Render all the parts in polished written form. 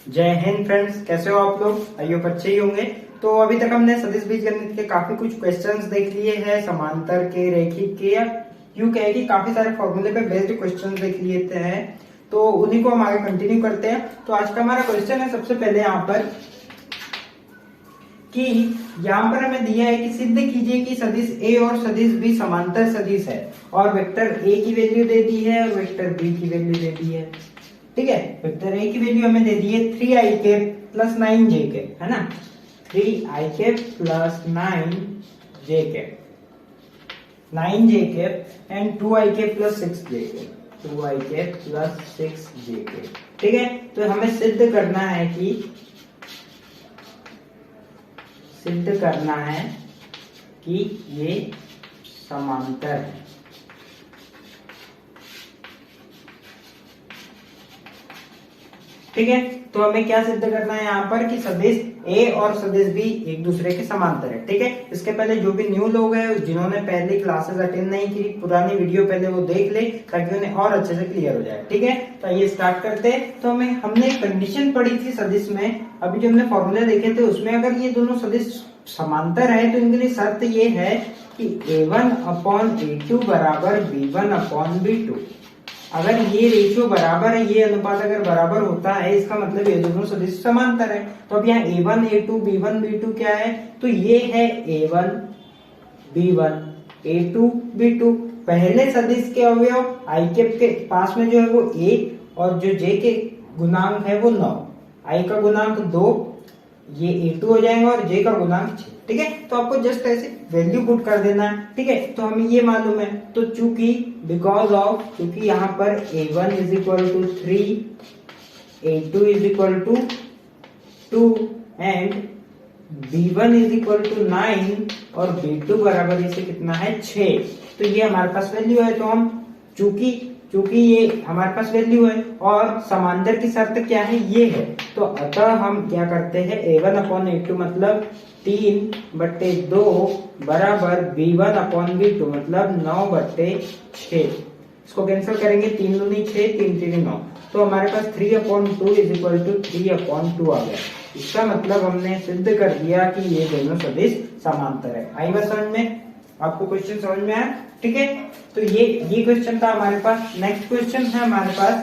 जय हिंद फ्रेंड्स, कैसे हो आप लोग? आई होप अच्छे ही होंगे। तो अभी तक हमने सदिश बीजगणित के काफी कुछ क्वेश्चंस देख लिए हैं, समांतर के, रैखिक के, या यूं कहे कि काफी सारे फॉर्मूले पे बेस्ड क्वेश्चंस देख लिए हैं। तो उन्हीं को हम आगे कंटिन्यू करते हैं। तो आज का हमारा क्वेश्चन है सबसे पहले यहाँ पर कि यहाँ पर हमें दिया है कि सिद्ध कीजिए कि सदिश ए और सदिश बी समांतर सदिश है, और वेक्टर ए की वैल्यू दे दी है और वेक्टर बी की वैल्यू दे दी है। ठीक है, वेक्टर ए की वैल्यू हमें दे दी है 3i प्लस 9j, है ना। 3i plus 9j, 9j and 2i plus 6j, 2i plus 6j। ठीक है, तो हमें सिद्ध करना है कि ये समांतर है। ठीक है, तो हमें क्या सिद्ध करना है यहाँ पर कि सदिश ए और सदिश बी एक दूसरे के समांतर है। ठीक है, इसके पहले जो भी न्यू लोग हैं, जिन्होंने पहले क्लासेस अटेंड नहीं की, पुरानी वीडियो पहले वो देख ले ताकि उन्हें और अच्छे से क्लियर हो जाए। ठीक है, तो ये स्टार्ट करते हैं। तो हमने कंडीशन पढ़ी थी सदिश में, अभी जो हमने फॉर्मूले देखे थे उसमें अगर ये दोनों सदिश समांतर है तो इनके लिए शर्त ये है कि a1/a2 बराबर b1/b2। अगर ये रेशियो बराबर है, ये अनुपात अगर बराबर होता है, इसका मतलब ये दोनों सदिश समांतर है। तो अब यहाँ a1 a2 b1 b2 क्या है? तो ये है a1 b1 a2 b2। पहले सदिश के अवयव i के पास में जो है वो a, और जो j के गुणांक है वो 9। i का गुणांक 2, ये a2 हो जाएगा, और j का गुणांक 6। ठीक है, तो आपको जस्ट ऐसे वैल्यू पुट कर देना है। ठीक है, तो हमें ये मालूम है, तो क्योंकि यहाँ पर a1 is equal to 3, a2 is equal to 2 and b1 is equal to 9 और b2 बराबर इसे कितना है 6। तो ये हमारे पास वैल्यू है। तो हम चूंकि ये हमारे पास वैल्यू है और समांतर की शर्त क्या है, ये है, तो अतः हम क्या करते हैं, a1/a2 मतलब 3/2 बराबर b1/b2 मतलब 9/6। इसको कैंसिल करेंगे, 3 दूनी 6, 3 तीन 9। तो हमारे पास 3/2 इज इक्वल टू 3/2 आ गया। इसका मतलब हमने सिद्ध कर दिया कि ये दोनों सदिश समांतर है। आई बात समझ में? आपको क्वेश्चन समझ में आया? ठीक है, तो ये क्वेश्चन था हमारे पास। नेक्स्ट क्वेश्चन है हमारे पास,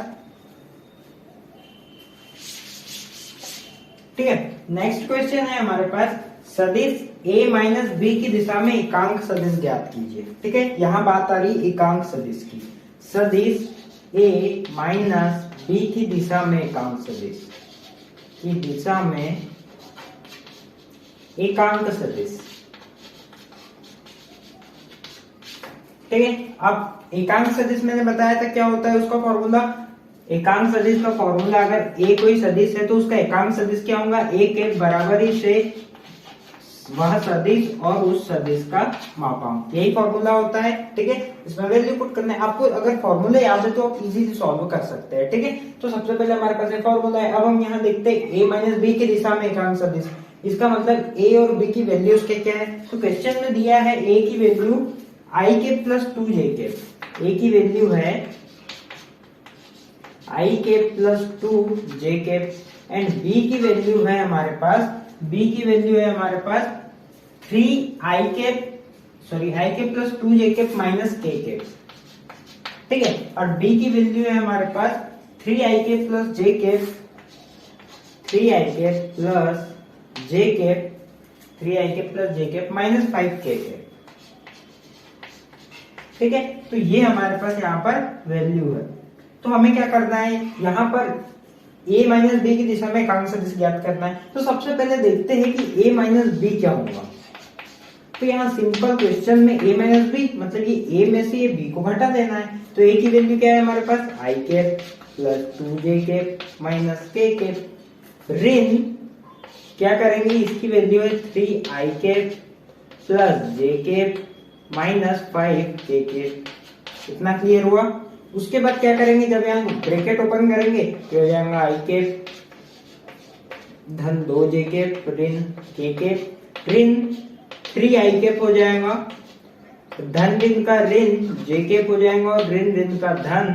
ठीक है, नेक्स्ट क्वेश्चन है हमारे पास, सदिश a माइनस बी की दिशा में एकांक सदिश ज्ञात कीजिए। ठीक है, यहाँ बात आ रही एकांक सदिश की। सदिश a माइनस बी की दिशा में एकांक सदिश की दिशा में एकांक सदिश। ठीक है, अब एकांक सदिश मैंने बताया था क्या होता है उसका फॉर्मूला। एकांक सदिश का फॉर्मूला, अगर ए कोई सदिश है तो उसका एकांक सदिश क्या होगा, a के बराबरी से वह सदिश और उस सदिश का मापांक, यही फॉर्मूला होता है। ठीक है, इसमें वैल्यू पुट करना है आपको। अगर फॉर्मूला याद है तो आप इजीली सॉल्व कर सकते हैं। ठीक है, तो सबसे पहले हमारे पास एक फॉर्मूला है। अब हम यहाँ देखते हैं a माइनस बी की दिशा में एकांक सदिश, इसका मतलब a और b की वैल्यूज क्या है। तो क्वेश्चन में दिया है a की value i plus 2j। a की वैल्यू है i plus 2j and b की वैल्यू है हमारे पास, i plus 2j minus k। ठीक है, और b की वैल्यू है हमारे पास 3i plus j, 3i plus j minus 5k। ठीक है, तो ये हमारे पास यहाँ पर वैल्यू है। तो हमें क्या करना है, यहाँ पर a माइनस बी की दिशा में एकांक सदिश ज्ञात करना है। तो सबसे पहले देखते हैं कि a माइनस बी क्या होगा। तो यहाँ सिंपल क्वेश्चन में a माइनस बी मतलब ये a में से ये b को घटा देना है। तो a की वैल्यू क्या है हमारे पास, i plus 2j minus k। ऋण क्या करेंगे, इसकी वैल्यू है 3i plus j minus 5k। इतना क्लियर हुआ। उसके बाद क्या करेंगे, जब यहाँ ब्रैकेट ओपन करेंगे तो हो जाएगा i धन 2j ऋण k ऋण 3i हो जाएगा, धन ऋण का ऋण j हो जाएगा, और ऋण ऋण का धन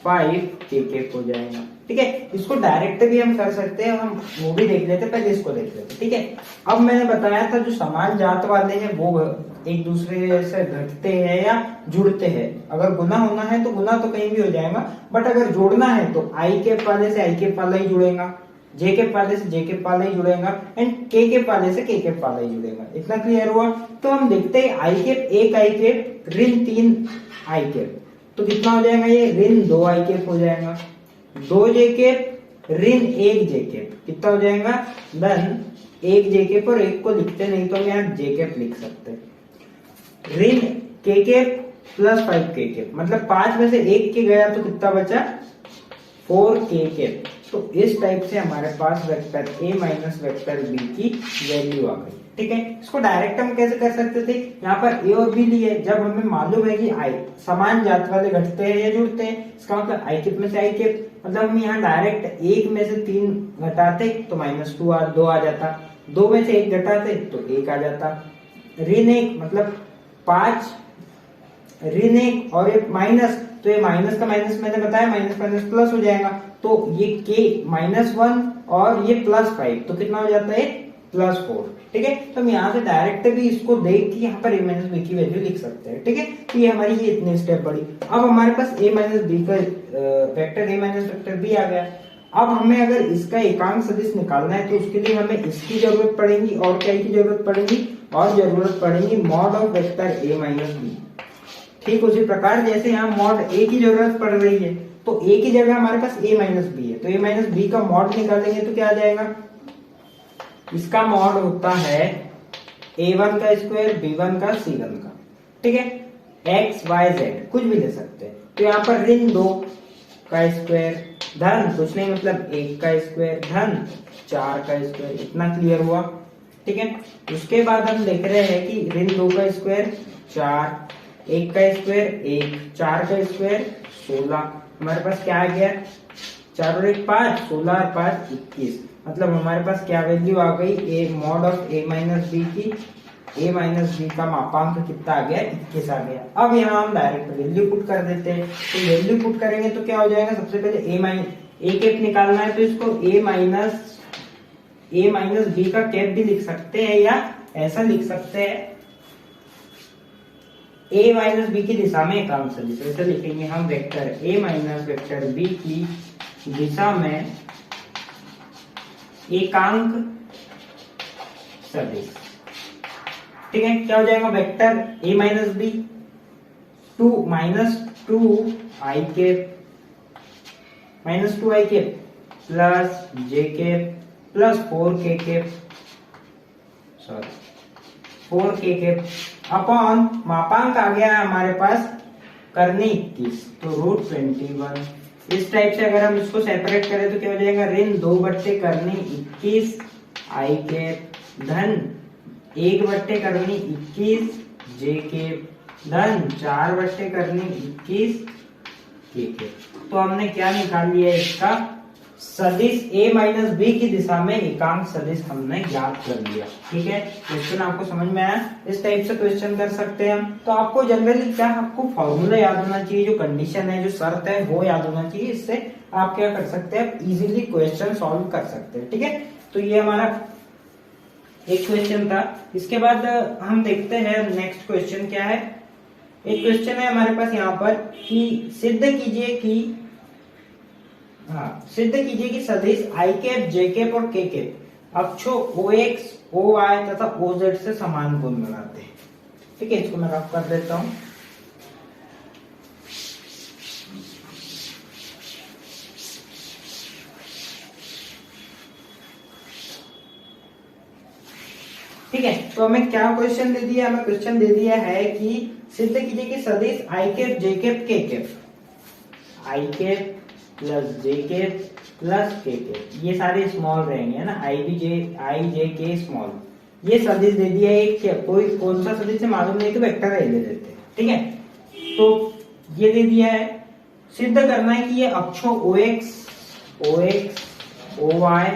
5k हो जाएगा। ठीक है। इसको डायरेक्ट भी हम कर सकते हैं, हम वो भी देख लेते, पहले इसको देख लेते। ठीक है, अब मैंने बताया था जो समान जात वाले हैं वो एक दूसरे से घटते हैं या जुड़ते हैं। अगर गुना होना है तो गुना तो कहीं भी हो जाएगा, बट अगर जोड़ना है तो आई कैप वाले से आई कैप वाला ही जुड़ेगा, जे कैप वाले से जे कैप वाला ही जुड़ेगा, एंड के कैप वाले से के कैप वाला ही जुड़ेगा। इतना क्लियर हुआ? तो हम देखते हैं आई कैप, एक आई कैप ऋण 3 आई कैप, तो कितना हो जाएगा ये? ऋण 2 आई कैप हो जाएगा। 2 जे कैप ऋण 1 जे कैप, कितना हो जाएगा? धन 1 जे कैप, और एक को लिखते नहीं तो हम यहाँ जे कैप लिख सकते हैं। ऋण के कैप प्लस 5 के कैप, मतलब 5 में से 1 के गया तो कितना बचा? 4 के कैप। तो इस टाइप से हमारे पास vector a minus vector b की वैल्यू आ गई। ठीक है, इसको डायरेक्ट हम कैसे कर सकते थे? यहाँ पर a और b लिए, जब हमें मालूम है कि i समान जात वाले घटते हैं या जुड़ते हैं, इसका मतलब i कैप में से i कैप, मतलब हम यहाँ डायरेक्ट 1 में से 3 घटाते तो -2 आ जाता, 2 में से 1 घटाते तो 1 आ जाता, ऋण 1 मतलब 5 ऋण 1 और ये माइनस, तो ये माइनस का माइनस मैंने बताया माइनस माइनस प्लस हो जाएगा, तो ये के -1 और ये +5, तो कितना हो जाता है? +4। ठीक है, तो हम यहाँ से डायरेक्ट भी इसको देख के यहाँ पर a माइनस बी की वैल्यू लिख सकते हैं। ठीक है, तो ये हमारी ये इतनी स्टेप बढ़ी। अब हमारे पास a माइनस बी का vector a minus vector b आ गया। अब हमें अगर इसका एकांक सदिश निकालना है तो उसके लिए हमें इसकी जरूरत पड़ेगी, और क्या की जरूरत पड़ेगी? और जरूरत पड़ेगी mod of vector a minus B. ठीक उसी प्रकार जैसे यहाँ मॉड a की जरूरत पड़ रही है, तो a की जगह हमारे पास a माइनस बी है, तो a माइनस बी का मॉड निकालेंगे तो क्या आ जाएगा? इसका मॉड होता है a1 का स्क्वायर b1 का c1 का। ठीक है, x y z कुछ भी ले सकते हैं। तो यहाँ पर ऋण 2 का स्क्वायर धन कुछ नहीं मतलब 1 का स्क्वायर धन 4 का स्क्वायर। इतना क्लियर हुआ? ठीक है, उसके बाद हम देख रहे हैं कि ऋण 2 का स्क्वायर 4, 1 का स्क्वायर 1, 4 का स्क्वायर 16। हमारे पास क्या आ गया? 4 और 1 5, 16 और 5 21। मतलब हमारे पास क्या वैल्यू आ गई? A mod of a minus B की, a माइनस बी का मापांक कितना आ गया? 21 आ गया। अब यहाँ हम डायरेक्ट वैल्यू पुट कर देते हैं, तो वैल्यू पुट करेंगे तो क्या हो जाएगा? सबसे पहले a कैप निकालना है तो इसको a माइनस बी का कैप भी लिख सकते हैं, या ऐसा लिख सकते हैं a माइनस बी की दिशा में एकांक सदिश। ऐसे लिखेंगे हम vector a minus vector b की दिशा में एकांक सदिश। ठीक है, क्या हो जाएगा? Vector a minus B 2 I cap plus J cap plus 4 K cap, sorry 4 K cap upon मापांक आ गया हमारे पास करनी 21, तो √21। इस टाइप से अगर हम इसको सेपरेट करें तो क्या हो जाएगा? ऋण 2 बट्टे करनी 21 आई कैप धन 1 बट्टे करनी 21 जे कैप धन 4 बट्टे करनी 21 के कैप। तो हमने क्या निकाल लिया? इसका सदिश a माइनस बी की दिशा में एकांक सदिश हमने ज्ञात कर लिया। ठीक है, क्वेश्चन आपको समझ में आया? इस टाइप से क्वेश्चन कर सकते हैं हम। तो आपको जनरली क्या, आपको फॉर्मूला याद होना चाहिए, जो कंडीशन है, जो शर्त है वो याद होना चाहिए। इससे आप क्या कर सकते हैं? इजीली क्वेश्चन सॉल्व कर सकते हैं। ठीक है, तो ये हमारा एक क्वेश्चन था। इसके बाद हम देखते हैं नेक्स्ट क्वेश्चन क्या है। एक क्वेश्चन है हमारे पास यहाँ पर कि सिद्ध कीजिए कि सदिश आई कैप जे कैप और के कैप अक्षों OX, OY तथा OZ से समान कोण बनाते हैं। ठीक है, इसको मैं रफ कर देता हूं। ठीक है, तो हमें क्या क्वेश्चन दे दिया? हमें क्वेश्चन दे दिया है कि सिद्ध कीजिए कि सदिश आई कैप जे कैप के कैप, आई cap plus J cap plus के कैप, ये सारे स्मॉल रहेंगे, है ना, आई जे के स्मॉल। ये सदिश दे दिया एक, कोई कौन सा सदिश से मालूम नहीं तो वेक्टर ए ले लेते हैं। ठीक है, तो ये दे दिया है। सिद्ध करना है कि ये अक्षों OX, OY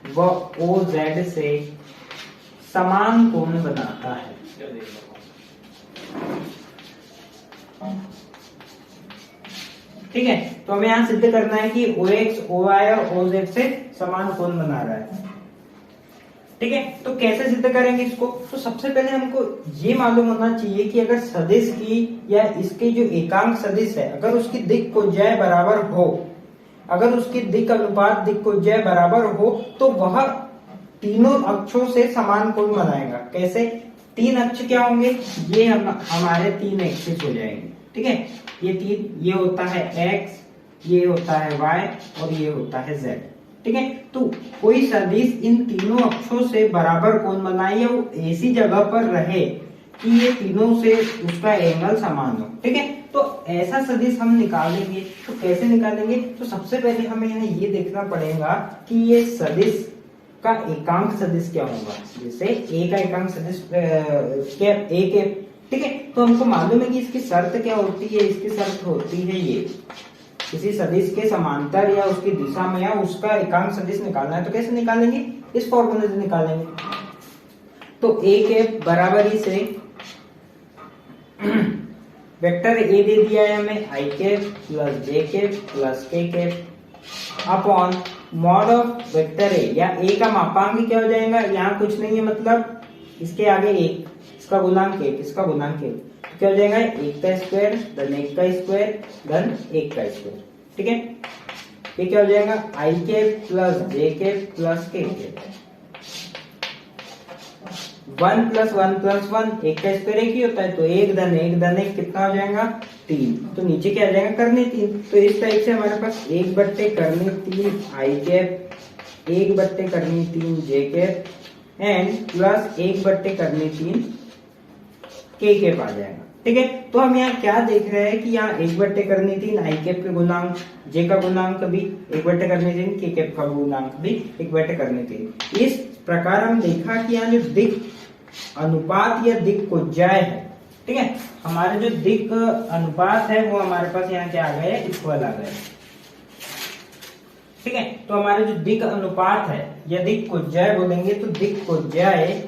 व OZ से समान कोण बनाता है। ठीक है, तो हमें यहाँ सिद्ध करना है कि OX, OY और OZ से समान कोण बना रहा है। ठीक है, तो कैसे सिद्ध करेंगे इसको? तो सबसे पहले हमको ये मालूम होना चाहिए कि अगर सदिश की या इसके जो एकांक सदिश है, अगर उसकी दिक् कोज्या बराबर हो, अगर उसकी दिक् अनुपात दिक् कोज्या बराबर हो, तो वह तीनों अक्षों से समान कोण बनाएगा। कैसे? तीन अक्ष क्या होंगे? ये हमारे तीन एक्सिस हो जाएंगे। ठीक है, ये तीन, ये होता है x, ये होता है y और ये होता है z। ठीक है, तो कोई सदिश इन तीनों अक्षों से बराबर कोण बनाए या वो ऐसी जगह पर रहे कि ये तीनों से उसका एंगल समान हो। ठीक है, तो ऐसा सदिश हम निकालेंगे। तो कैसे निकालेंगे? तो सबसे पहले हमें यहाँ ये देखना पड़ेगा कि ये सदिश का एकांक सदिश क्या होगा। जैसे a का एकांक सदिश क्या a के, ठीक है, तो हमको मालूम है कि इसकी शर्त क्या होती है। इसकी शर्त होती है ये, किसी सदिश के समांतर या उसकी दिशा में या उसका एकांक सदिश निकालना है। तो कैसे निकालेंगे? इस फॉर्मूले से निकालेंगे। तो a के बराबरी से वेक्टर a दे दिया है हमें i के प्लस j के प्लस k के upon mod of vector a, या a का मापांक क्या हो जाएगा? यहाँ कुछ नहीं है, मतलब इसके आगे एक, इसका गुणांक एक, इसका गुणांक एक, तो क्या हो जाएगा? एक का स्क्वायर धन एक का स्क्वायर धन एक का स्क्वायर। ठीक है, ये क्या हो जाएगा? i के प्लस j के प्लस k के, 1 प्लस 1 प्लस 1, एक का स्क्वायर एक ही होता है, तो एक धन एक कितना हो जाएगा? 3। तो नीचे क्या आ जाएगा? करने 3। तो इस टाइप से हमारे पास 1 बट्टे करने 3 i कैप, 1 बट्टे करने 3 j कैप एंड प्लस 1 बट्टे करने 3 k कैप आ जाएगा। ठीक है, तो हम यहाँ क्या देख रहे हैं कि यहाँ 1 बट्टे करने 3 i कैप के गुणांक, j का गुणांक भी 1 बट्टे करने 3, k कैप का गुणांक भी 1 बट्टे करने 3। इस प्रकार हम देखा कि यहाँ जो दिक् अनुपात या दिक् कोज्याय है, ठीक है, हमारे जो दिक् अनुपात है वो हमारे पास यहाँ क्या आ गया? इक्वल आ गया। ठीक है, तो हमारे जो दिक् अनुपात है या दिक् कोज्याय बोलेंगे, तो दिक् कोज्याय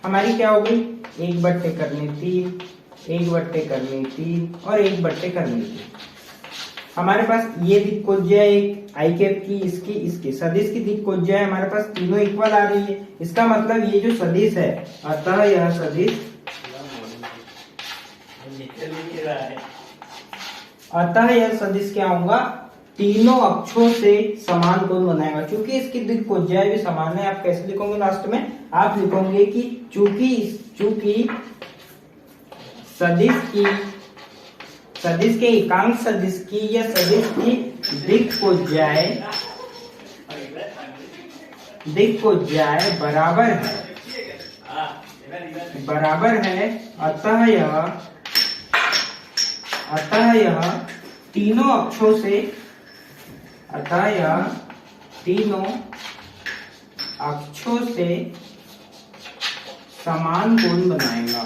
हमारी क्या हो गई? 1 बट्टे करने 3, 1 बट्टे करने 3 और 1 बट्टे करने 3। हमारे पास ये दिक् कोज्याय आई कैप की, इसकी सदिश की दिक् कोज्याय हमारे पास तीनों इक्वल आ रही है। इसका मतलब ये जो सदिश है, अतः यह सदिश क्या होगा? तीनों अक्षों से समान कोण बनाएगा। क्योंकि इसकी दिक् कोज्याय भी समान है, आप कैसे लिखोगे? लास्ट में आप लिखोगे कि चूंकि सदिश के एकांक सदिश की या सदिश की दिक् कोज्याय बराबर है, अतः यह तीनों अक्षों से समान कोण बनाएगा।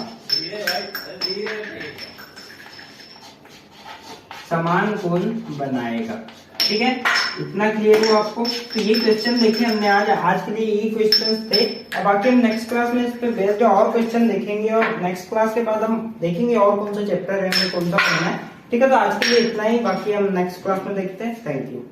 समान कोण बनाएगा। ठीक है, इतना क्लियर हुआ आपको? तो ये क्वेश्चन देखिए हमने आज के लिए यही क्वेश्चन थे। अब बाकी हम नेक्स्ट क्लास में इस पे बेस्ड और क्वेश्चन देखेंगे और नेक्स्ट क्लास के बाद हम देखेंगे और कौन सा चैप्टर है, कौन सा पढ़ना है। ठीक है, तो आज के लिए इतना ही, बाकी हम नेक्स्ट क्लास में देखते हैं। Thank you.